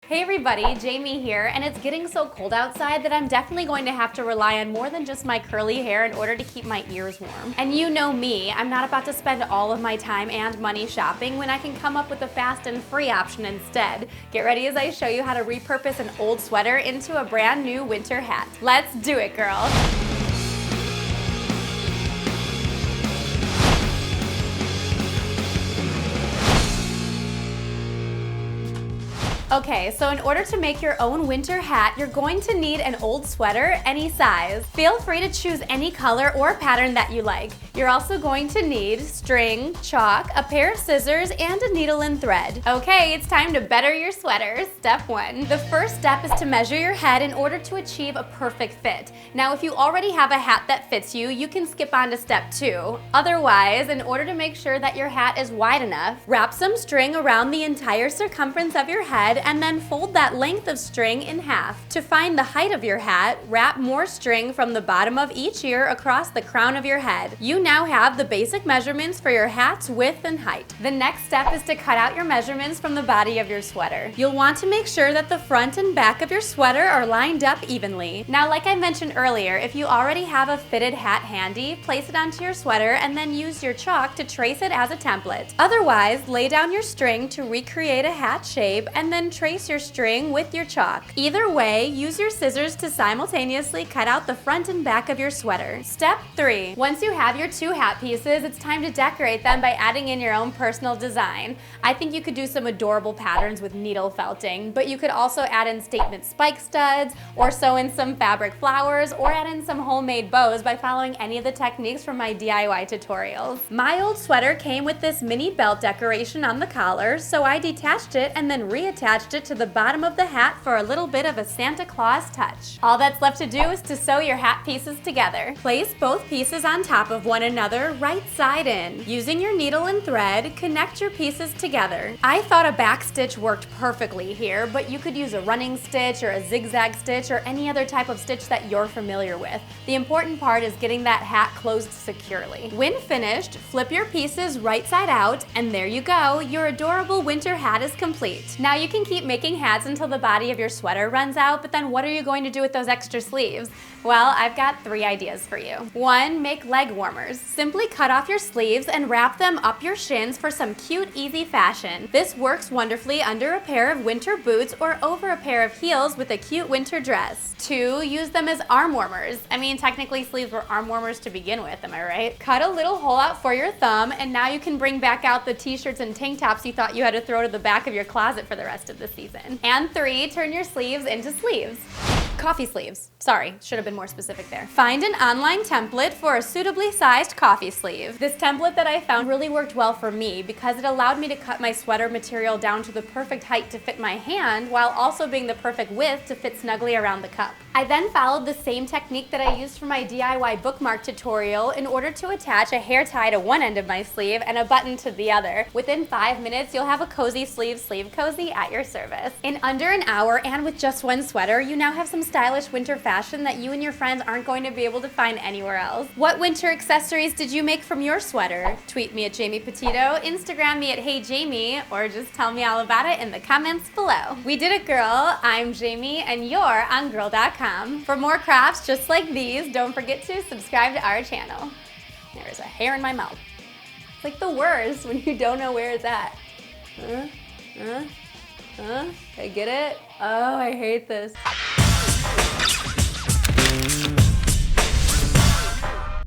Hey everybody, Jamie here, and it's getting so cold outside that I'm definitely going to have to rely on more than just my curly hair in order to keep my ears warm. And you know me, I'm not about to spend all of my time and money shopping when I can come up with a fast and free option instead. Get ready as I show you how to repurpose an old sweater into a brand new winter hat. Let's do it, girl. Okay, so in order to make your own winter hat, you're going to need an old sweater, any size. Feel free to choose any color or pattern that you like. You're also going to need string, chalk, a pair of scissors, and a needle and thread. Okay, it's time to better your sweater. Step 1. The first step is to measure your head in order to achieve a perfect fit. Now, if you already have a hat that fits you, you can skip on to step 2. Otherwise, in order to make sure that your hat is wide enough, wrap some string around the entire circumference of your head and then fold that length of string in half. To find the height of your hat, wrap more string from the bottom of each ear across the crown of your head. You now have the basic measurements for your hat's width and height. The next step is to cut out your measurements from the body of your sweater. You'll want to make sure that the front and back of your sweater are lined up evenly. Now, like I mentioned earlier, if you already have a fitted hat handy, place it onto your sweater and then use your chalk to trace it as a template. Otherwise, lay down your string to recreate a hat shape and then trace your string with your chalk. Either way, use your scissors to simultaneously cut out the front and back of your sweater. Step 3. Once you have your two hat pieces, it's time to decorate them by adding in your own personal design. I think you could do some adorable patterns with needle felting, but you could also add in statement spike studs, or sew in some fabric flowers, or add in some homemade bows by following any of the techniques from my DIY tutorials. My old sweater came with this mini belt decoration on the collar, so I detached it and then reattached it to the bottom of the hat for a little bit of a Santa Claus touch. All that's left to do is to sew your hat pieces together. Place both pieces on top of one another, right side in. Using your needle and thread, connect your pieces together. I thought a back stitch worked perfectly here, but you could use a running stitch or a zigzag stitch or any other type of stitch that you're familiar with. The important part is getting that hat closed securely. When finished, flip your pieces right side out, and there you go, your adorable winter hat is complete. Now you can keep making hats until the body of your sweater runs out, but then what are you going to do with those extra sleeves? Well, I've got 3 ideas for you. 1, make leg warmers. Simply cut off your sleeves and wrap them up your shins for some cute, easy fashion. This works wonderfully under a pair of winter boots or over a pair of heels with a cute winter dress. 2, use them as arm warmers. I mean, technically sleeves were arm warmers to begin with, am I right? Cut a little hole out for your thumb, and now you can bring back out the t-shirts and tank tops you thought you had to throw to the back of your closet for the rest of the season. And 3, turn your sleeves into sleeves. Coffee sleeves. Sorry, should have been more specific there. Find an online template for a suitably sized coffee sleeve. This template that I found really worked well for me because it allowed me to cut my sweater material down to the perfect height to fit my hand while also being the perfect width to fit snugly around the cup. I then followed the same technique that I used for my DIY bookmark tutorial in order to attach a hair tie to one end of my sleeve and a button to the other. Within 5 minutes, you'll have a cozy sleeve cozy at your service. In under an hour and with just one sweater, you now have some stylish winter fashion that you and your friends aren't going to be able to find anywhere else. What winter accessories did you make from your sweater? Tweet me at Jamie Petito, Instagram me at HeyJamie, or just tell me all about it in the comments below. We did it, girl. I'm Jamie, and you're on Gurl.com. For more crafts just like these, don't forget to subscribe to our channel. There's a hair in my mouth. It's like the worst when you don't know where it's at. I get it? Oh, I hate this.